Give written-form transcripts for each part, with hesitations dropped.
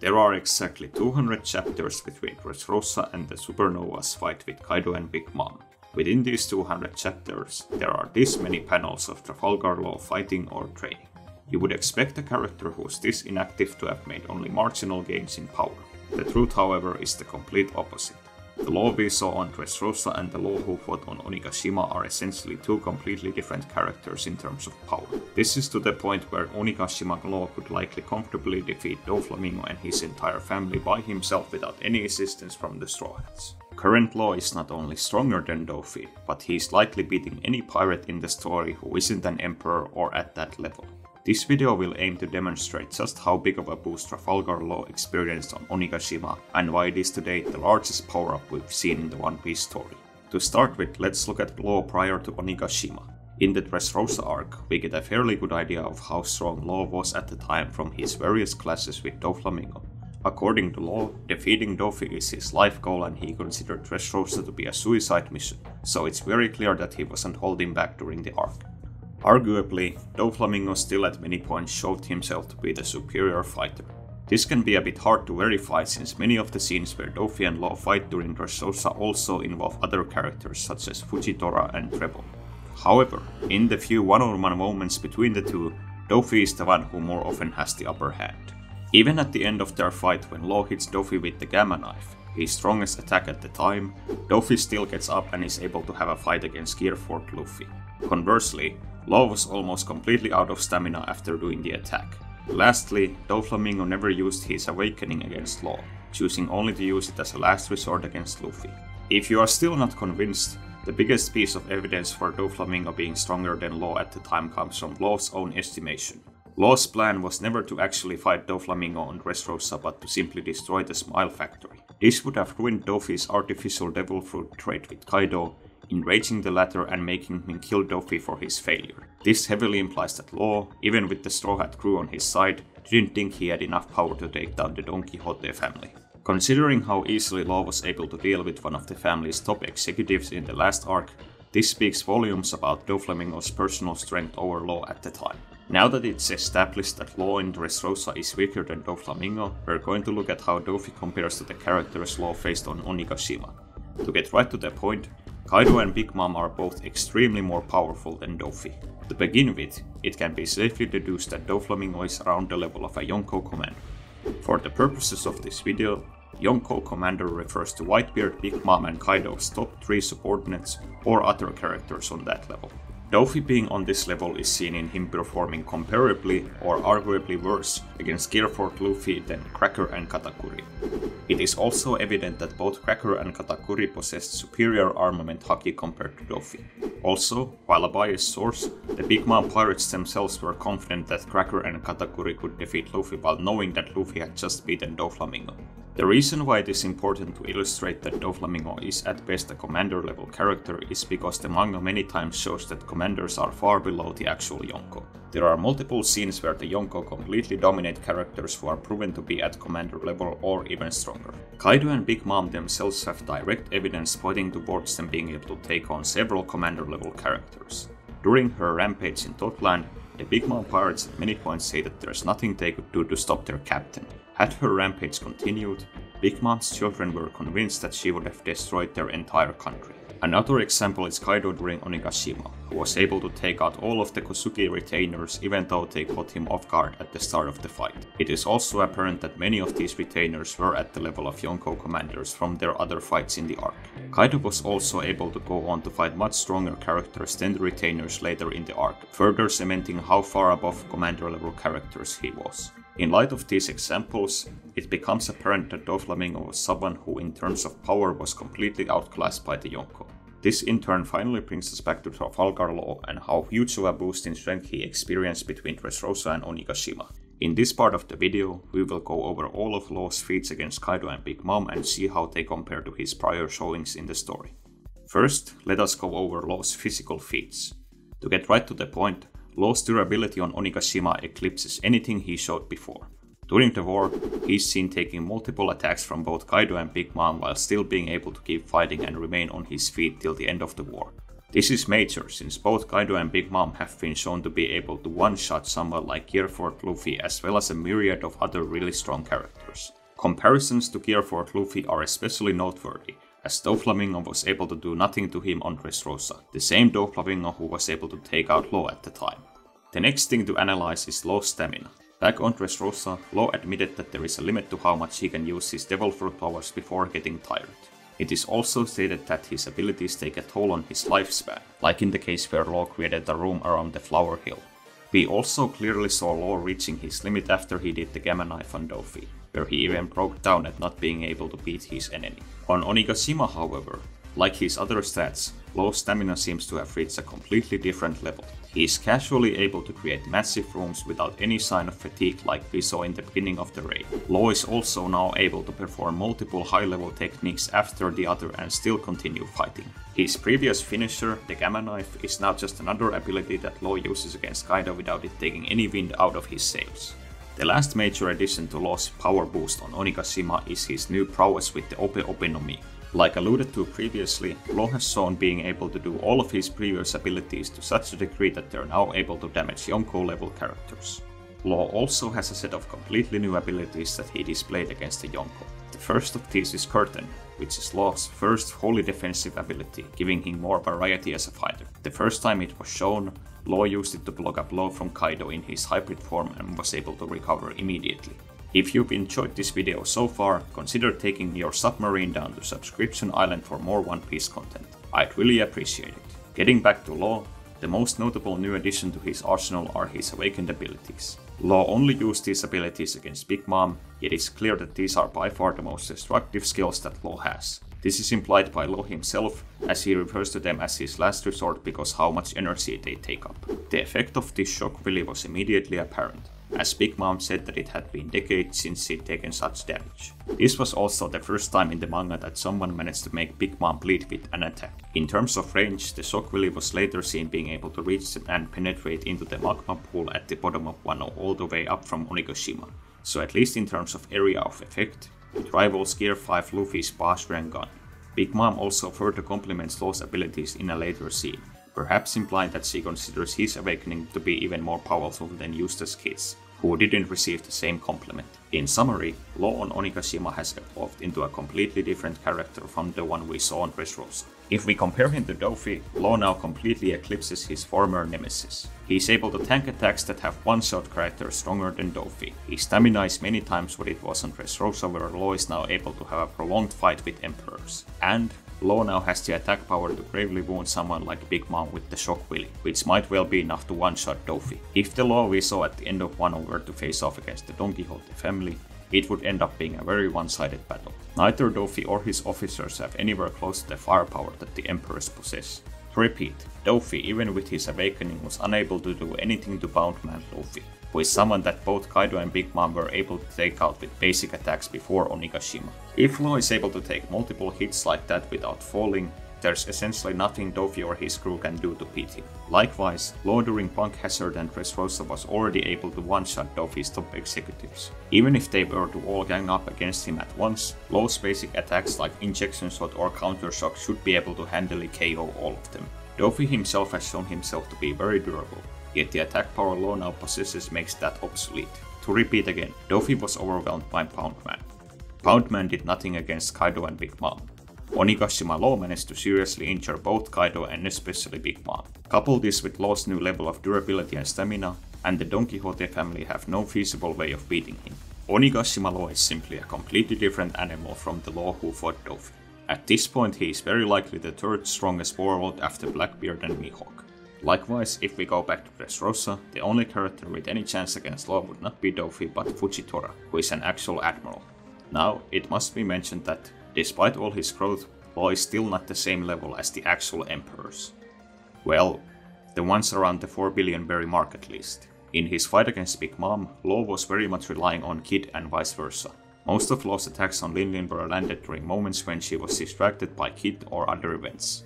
There are exactly 200 chapters between Dressrosa and the Supernova's fight with Kaido and Big Mom. Within these 200 chapters, there are this many panels of Trafalgar Law fighting or training. You would expect a character who is this inactive to have made only marginal gains in power. The truth, however, is the complete opposite. The Law we saw on Dressrosa and the Law who fought on Onigashima are essentially two completely different characters in terms of power. This is to the point where Onigashima Law could likely comfortably defeat Doflamingo and his entire family by himself without any assistance from the Straw Hats. Current Law is not only stronger than Dofi, but he is likely beating any pirate in the story who isn't an emperor or at that level. This video will aim to demonstrate just how big of a boost Trafalgar Law experienced on Onigashima and why it is today the largest power-up we've seen in the One Piece story. To start with, let's look at Law prior to Onigashima. In the Dressrosa arc, we get a fairly good idea of how strong Law was at the time from his various clashes with Doflamingo. According to Law, defeating Dofi is his life goal and he considered Dressrosa to be a suicide mission, so it's very clear that he wasn't holding back during the arc. Arguably, Doflamingo still at many points showed himself to be the superior fighter. This can be a bit hard to verify since many of the scenes where Dofi and Law fight during Dressrosa also involve other characters such as Fujitora and Treble. However, in the few one-on-one moments between the two, Dofi is the one who more often has the upper hand. Even at the end of their fight when Law hits Dofi with the Gamma Knife, his strongest attack at the time, Dofi still gets up and is able to have a fight against Gearfort Luffy. Conversely, Law was almost completely out of stamina after doing the attack. Lastly, Doflamingo never used his awakening against Law, choosing only to use it as a last resort against Luffy. If you are still not convinced, the biggest piece of evidence for Doflamingo being stronger than Law at the time comes from Law's own estimation. Law's plan was never to actually fight Doflamingo on Dressrosa but to simply destroy the Smile Factory. This would have ruined Dofi's artificial devil fruit trade with Kaido, enraging the latter and making him kill Dofi for his failure. This heavily implies that Law, even with the Straw Hat crew on his side, didn't think he had enough power to take down the Don Quixote family. Considering how easily Law was able to deal with one of the family's top executives in the last arc, this speaks volumes about Doflamingo's personal strength over Law at the time. Now that it's established that Law in Dressrosa is weaker than Doflamingo, we're going to look at how Dofi compares to the characters Law faced on Onigashima. To get right to the point, Kaido and Big Mom are both extremely more powerful than Dofi. To begin with, it can be safely deduced that Doflamingo is around the level of a Yonko commander. For the purposes of this video, Yonko commander refers to Whitebeard, Big Mom and Kaido's top 3 subordinates or other characters on that level. Dofi being on this level is seen in him performing comparably or arguably worse against Gearfort Luffy than Cracker and Katakuri. It is also evident that both Cracker and Katakuri possessed superior armament haki compared to Dofi. Also, while a biased source, the Big Mom pirates themselves were confident that Cracker and Katakuri could defeat Luffy while knowing that Luffy had just beaten Doflamingo. The reason why it is important to illustrate that Doflamingo is at best a commander level character is because the manga many times shows that commanders are far below the actual Yonko. There are multiple scenes where the Yonko completely dominate characters who are proven to be at commander level or even stronger. Kaido and Big Mom themselves have direct evidence pointing towards them being able to take on several commander level characters. During her rampage in Totland, the Big Mom pirates at many points say that there's nothing they could do to stop their captain. Had her rampage continued, Big Mom's children were convinced that she would have destroyed their entire country. Another example is Kaido during Onigashima, who was able to take out all of the Kosugi retainers even though they caught him off guard at the start of the fight. It is also apparent that many of these retainers were at the level of Yonko commanders from their other fights in the arc. Kaido was also able to go on to fight much stronger characters than the retainers later in the arc, further cementing how far above commander level characters he was. In light of these examples, it becomes apparent that Doflamingo was someone who in terms of power was completely outclassed by the Yonko. This in turn finally brings us back to Trafalgar Law and how huge of a boost in strength he experienced between Dressrosa and Onigashima. In this part of the video, we will go over all of Law's feats against Kaido and Big Mom and see how they compare to his prior showings in the story. First, let us go over Law's physical feats. To get right to the point, Law's durability on Onigashima eclipses anything he showed before. During the war, he's seen taking multiple attacks from both Kaido and Big Mom while still being able to keep fighting and remain on his feet till the end of the war. This is major since both Kaido and Big Mom have been shown to be able to one-shot someone like Gearfort Luffy as well as a myriad of other really strong characters. Comparisons to Gearfort Luffy are especially noteworthy, as Doflamingo was able to do nothing to him on Dressrosa, the same Doflamingo who was able to take out Law at the time. The next thing to analyze is Law's stamina. Back on Dressrosa, Law admitted that there is a limit to how much he can use his Devil Fruit powers before getting tired. It is also stated that his abilities take a toll on his lifespan, like in the case where Law created a room around the Flower Hill. We also clearly saw Law reaching his limit after he did the Gamma Knife on Dofi, where he even broke down at not being able to beat his enemy. On Onigashima, however, like his other stats, Law's stamina seems to have reached a completely different level. He is casually able to create massive rooms without any sign of fatigue like we saw in the beginning of the raid. Law is also now able to perform multiple high-level techniques after the other and still continue fighting. His previous finisher, the Gamma Knife, is now just another ability that Law uses against Kaido without it taking any wind out of his sails. The last major addition to Law's power boost on Onigashima is his new prowess with the Ope Ope no Mi. Like alluded to previously, Law has shown being able to do all of his previous abilities to such a degree that they are now able to damage Yonko level characters. Law also has a set of completely new abilities that he displayed against the Yonko. The first of these is Curtain, which is Law's first wholly defensive ability, giving him more variety as a fighter. The first time it was shown, Law used it to block a blow from Kaido in his hybrid form and was able to recover immediately. If you've enjoyed this video so far, consider taking your submarine down to Subscription Island for more One Piece content. I'd really appreciate it. Getting back to Law, the most notable new addition to his arsenal are his awakened abilities. Law only used these abilities against Big Mom, yet it's clear that these are by far the most destructive skills that Law has. This is implied by Law himself, as he refers to them as his last resort because how much energy they take up. The effect of this shock really was immediately apparent, as Big Mom said that it had been decades since she'd taken such damage. This was also the first time in the manga that someone managed to make Big Mom bleed with an attack. In terms of range, the shock really was later seen being able to reach and penetrate into the magma pool at the bottom of Wano all the way up from Onigashima, so at least in terms of area of effect, it rivals Gear 5 Luffy's Bashran gun. Big Mom also further complements Law's abilities in a later scene, perhaps implying that she considers his awakening to be even more powerful than Eustace Kid's, who didn't receive the same compliment. In summary, Law on Onigashima has evolved into a completely different character from the one we saw on Dressrosa. If we compare him to Dofi, Law now completely eclipses his former nemesis. He is able to tank attacks that have one-shot characters stronger than Dofi. His stamina is many times what it was on Dressrosa, where Law is now able to have a prolonged fight with Emperors. And Law now has the attack power to gravely wound someone like Big Mom with the Shock Willy, which might well be enough to one-shot Dofi. If the Law we saw at the end of Wano were to face off against the Don Quixote family, it would end up being a very one-sided battle. Neither Dofi or his officers have anywhere close to the firepower that the Emperors possess. To repeat, Dofi, even with his awakening, was unable to do anything to Boundman Luffy, who is someone that both Kaido and Big Mom were able to take out with basic attacks before Onigashima. If Law is able to take multiple hits like that without falling, there's essentially nothing Dofi or his crew can do to beat him. Likewise, Law during Punk Hazard and Dressrosa was already able to one-shot Dofi's top executives. Even if they were to all gang up against him at once, Law's basic attacks like Injection Shot or Counter Shock should be able to handily KO all of them. Dofi himself has shown himself to be very durable, yet the attack power Law now possesses makes that obsolete. To repeat again, Dofi was overwhelmed by Poundman. Poundman did nothing against Kaido and Big Mom. Onigashima Law managed to seriously injure both Kaido and especially Big Mom. Couple this with Law's new level of durability and stamina, and the Don Quixote family have no feasible way of beating him. Onigashima Law is simply a completely different animal from the Law who fought Dofi. At this point he is very likely the third strongest warlord after Blackbeard and Mihawk. Likewise, if we go back to Dressrosa, the only character with any chance against Law would not be Dofi but Fujitora, who is an actual admiral. Now, it must be mentioned that despite all his growth, Law is still not the same level as the actual Emperors. Well, the ones around the 4 billion berry mark at least. In his fight against Big Mom, Law was very much relying on Kid and vice versa. Most of Law's attacks on Lin Lin were landed during moments when she was distracted by Kid or other events.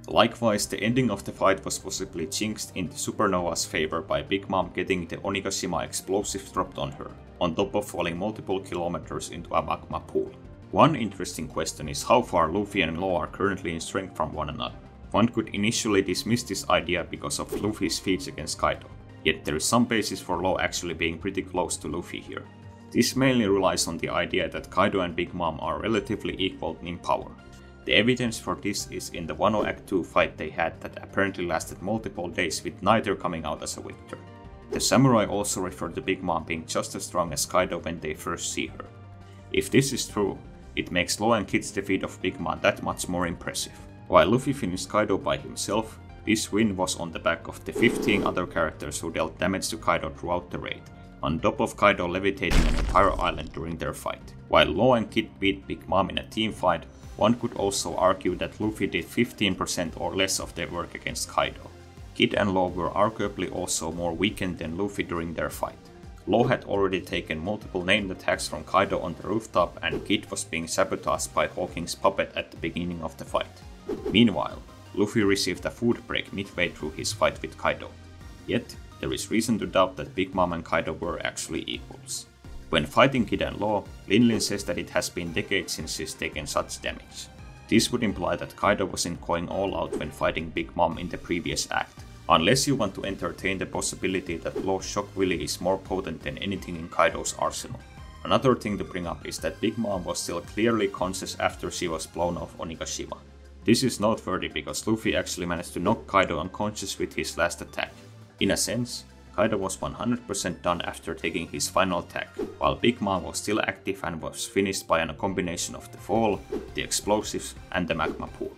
Likewise, the ending of the fight was possibly jinxed into Supernova's favor by Big Mom getting the Onigashima explosives dropped on her, on top of falling multiple kilometers into a magma pool. One interesting question is how far Luffy and Law are currently in strength from one another. One could initially dismiss this idea because of Luffy's feats against Kaido, yet there is some basis for Law actually being pretty close to Luffy here. This mainly relies on the idea that Kaido and Big Mom are relatively equal in power. The evidence for this is in the Wano Act 2 fight they had that apparently lasted multiple days with neither coming out as a victor. The samurai also refer to Big Mom being just as strong as Kaido when they first see her. If this is true, it makes Law and Kid's defeat of Big Mom that much more impressive. While Luffy finished Kaido by himself, this win was on the back of the 15 other characters who dealt damage to Kaido throughout the raid, on top of Kaido levitating an entire island during their fight. While Law and Kid beat Big Mom in a team fight, one could also argue that Luffy did 15% or less of their work against Kaido. Kid and Law were arguably also more weakened than Luffy during their fight. Law had already taken multiple named attacks from Kaido on the rooftop, and Kid was being sabotaged by Hawking's puppet at the beginning of the fight. Meanwhile, Luffy received a food break midway through his fight with Kaido. Yet, there is reason to doubt that Big Mom and Kaido were actually equals. When fighting Kid and Law, Lin says that it has been decades since he's taken such damage. This would imply that Kaido wasn't going all out when fighting Big Mom in the previous act, unless you want to entertain the possibility that Law's Shock Willy is more potent than anything in Kaido's arsenal. Another thing to bring up is that Big Mom was still clearly conscious after she was blown off Onigashima. This is noteworthy because Luffy actually managed to knock Kaido unconscious with his last attack. In a sense, Kaido was 100% done after taking his final attack, while Big Mom was still active and was finished by a combination of the fall, the explosives, and the magma pool.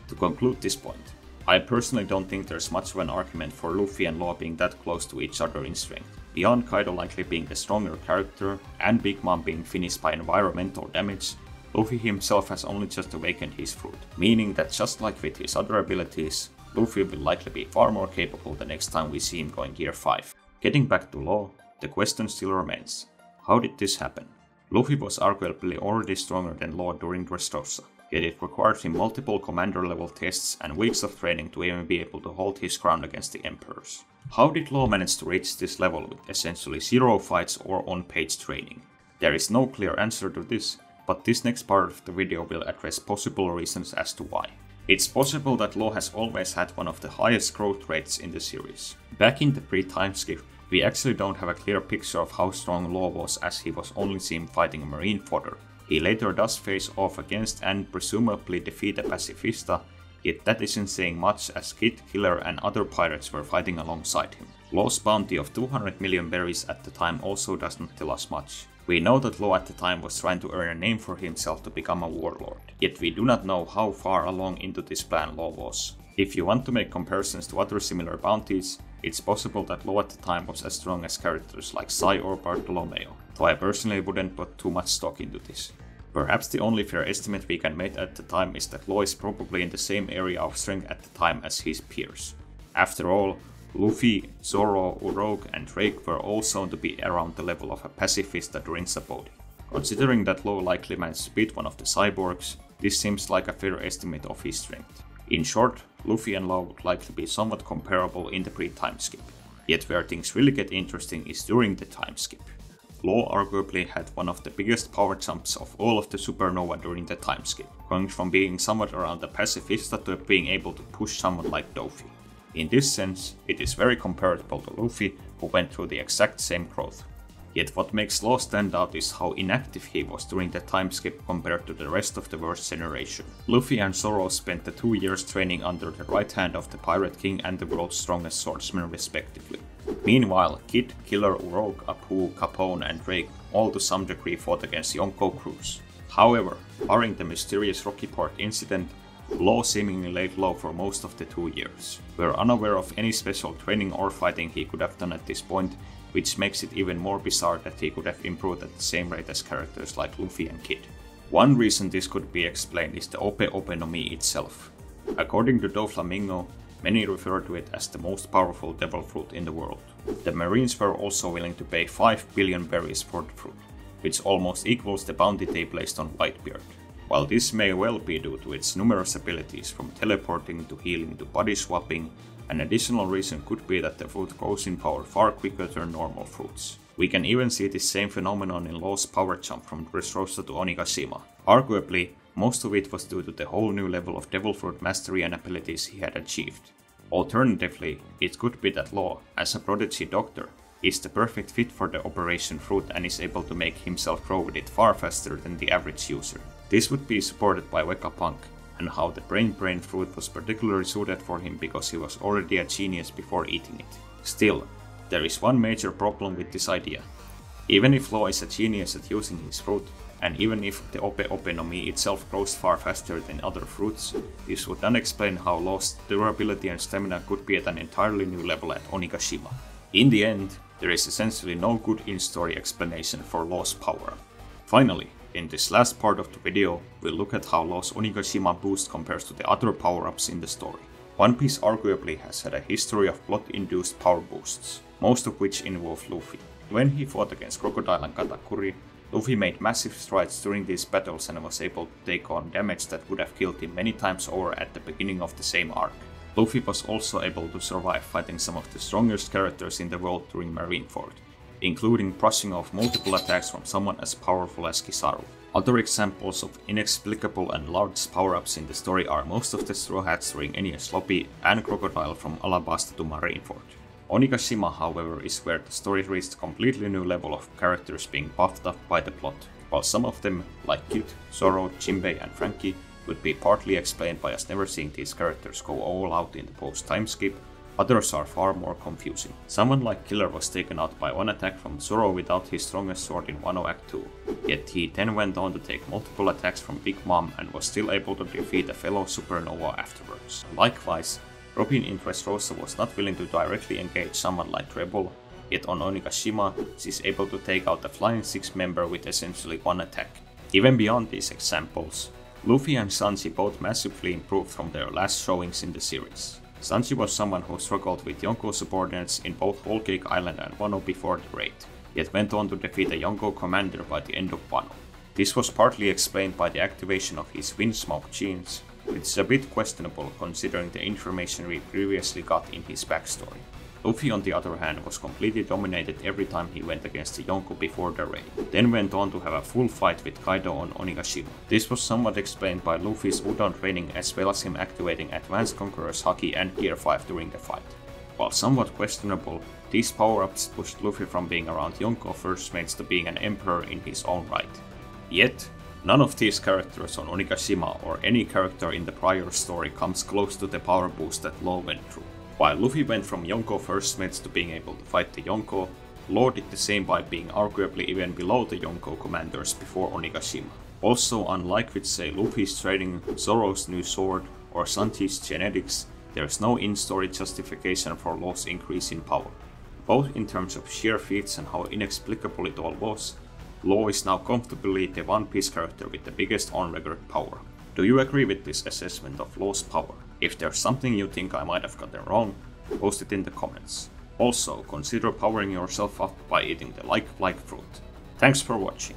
To conclude this point, I personally don't think there's much of an argument for Luffy and Law being that close to each other in strength. Beyond Kaido likely being the stronger character, and Big Mom being finished by environmental damage, Luffy himself has only just awakened his fruit, meaning that just like with his other abilities, Luffy will likely be far more capable the next time we see him going Gear 5. Getting back to Law, the question still remains: how did this happen? Luffy was arguably already stronger than Law during Dressrosa, yet it required him multiple commander level tests and weeks of training to even be able to hold his ground against the Emperors. How did Law manage to reach this level with essentially zero fights or on-page training? There is no clear answer to this, but this next part of the video will address possible reasons as to why. It's possible that Law has always had one of the highest growth rates in the series. Back in the pre-time skip, we actually don't have a clear picture of how strong Law was, as he was only seen fighting marine fodder. He later does face off against and presumably defeat a pacifista, yet that isn't saying much as Kid, Killer and other pirates were fighting alongside him. Law's bounty of 200 million berries at the time also doesn't tell us much. We know that Law at the time was trying to earn a name for himself to become a warlord, yet we do not know how far along into this plan Law was. If you want to make comparisons to other similar bounties, it's possible that Law at the time was as strong as characters like Sai or Bartolomeo, though I personally wouldn't put too much stock into this. Perhaps the only fair estimate we can make at the time is that Law is probably in the same area of strength at the time as his peers. After all, Luffy, Zoro, Uroge and Drake were all shown to be around the level of a pacifista during Sabaody. Considering that Law likely managed to beat one of the cyborgs, this seems like a fair estimate of his strength. In short, Luffy and Law would likely be somewhat comparable in the pre-time skip. Yet where things really get interesting is during the time skip. Law arguably had one of the biggest power jumps of all of the supernova during the time skip, going from being somewhat around the pacifista to being able to push someone like Dofi. In this sense, it is very comparable to Luffy, who went through the exact same growth. Yet what makes Law stand out is how inactive he was during the time skip compared to the rest of the worst generation. Luffy and Zoro spent the 2 years training under the right hand of the Pirate King and the world's strongest swordsman respectively. Meanwhile, Kid, Killer, Uroge, Apu, Capone and Drake all to some degree fought against Yonko crews. However, barring the mysterious Rocky Port incident, Law seemingly laid low for most of the 2 years. We're unaware of any special training or fighting he could have done at this point, which makes it even more bizarre that he could have improved at the same rate as characters like Luffy and Kid. One reason this could be explained is the Ope Ope no Mi itself. According to Doflamingo, many refer to it as the most powerful devil fruit in the world. The Marines were also willing to pay 5 billion berries for the fruit, which almost equals the bounty they placed on Whitebeard. While this may well be due to its numerous abilities from teleporting to healing to body swapping, an additional reason could be that the fruit grows in power far quicker than normal fruits. We can even see this same phenomenon in Law's power jump from Dressrosa to Onigashima. Arguably, Most of it was due to the whole new level of devil fruit mastery and abilities he had achieved. Alternatively, it could be that Law, as a prodigy doctor, is the perfect fit for the Operation Fruit and is able to make himself grow with it far faster than the average user. This would be supported by Vegapunk, and how the brain fruit was particularly suited for him because he was already a genius before eating it. Still, there is one major problem with this idea. Even if Law is a genius at using his fruit, and even if the Ope Ope no Mi itself grows far faster than other fruits, this would not explain how Law's durability and stamina could be at an entirely new level at Onigashima. In the end, there is essentially no good in-story explanation for Law's power. Finally, in this last part of the video, we'll look at how Law's Onigashima boost compares to the other power-ups in the story. One Piece arguably has had a history of plot-induced power boosts, most of which involve Luffy. When he fought against Crocodile and Katakuri, Luffy made massive strides during these battles and was able to take on damage that would have killed him many times over at the beginning of the same arc. Luffy was also able to survive fighting some of the strongest characters in the world during Marineford, including brushing off multiple attacks from someone as powerful as Kizaru. Other examples of inexplicable and large power-ups in the story are most of the Straw Hats during Enies Lobby and Crocodile from Alabasta to Marineford. Onigashima, however, is where the story reached a completely new level of characters being buffed up by the plot, while some of them, like Kid, Zoro, Jinbei and Frankie, would be partly explained by us never seeing these characters go all out in the post-time skip, others are far more confusing. Someone like Killer was taken out by one attack from Zoro without his strongest sword in Wano Act 2, yet he then went on to take multiple attacks from Big Mom and was still able to defeat a fellow supernova afterwards. Likewise, Robin in Dressrosa was not willing to directly engage someone like Treble, yet on Onigashima she is able to take out a Flying Six member with essentially one attack. Even beyond these examples, Luffy and Sanji both massively improved from their last showings in the series. Sanji was someone who struggled with Yonko subordinates in both Whole Cake Island and Wano before the raid, yet went on to defeat a Yonko commander by the end of Wano. This was partly explained by the activation of his wind smoke genes, which is a bit questionable considering the information we previously got in his backstory. Luffy on the other hand was completely dominated every time he went against the Yonko before the raid, then went on to have a full fight with Kaido on Onigashima. This was somewhat explained by Luffy's Udon training as well as him activating Advanced Conqueror's Haki and Gear 5 during the fight. While somewhat questionable, these power-ups pushed Luffy from being around Yonko first mates to being an emperor in his own right. Yet, none of these characters on Onigashima or any character in the prior story comes close to the power boost that Law went through. While Luffy went from Yonko first mates to being able to fight the Yonko, Law did the same by being arguably even below the Yonko commanders before Onigashima. Also, unlike with say Luffy's training, Zoro's new sword, or Sanji's genetics, there is no in-story justification for Law's increase in power. Both in terms of sheer feats and how inexplicable it all was, Law is now comfortably the One Piece character with the biggest on-record power. Do you agree with this assessment of Law's power? If there's something you think I might have gotten wrong, post it in the comments. Also, consider powering yourself up by eating the like fruit. Thanks for watching.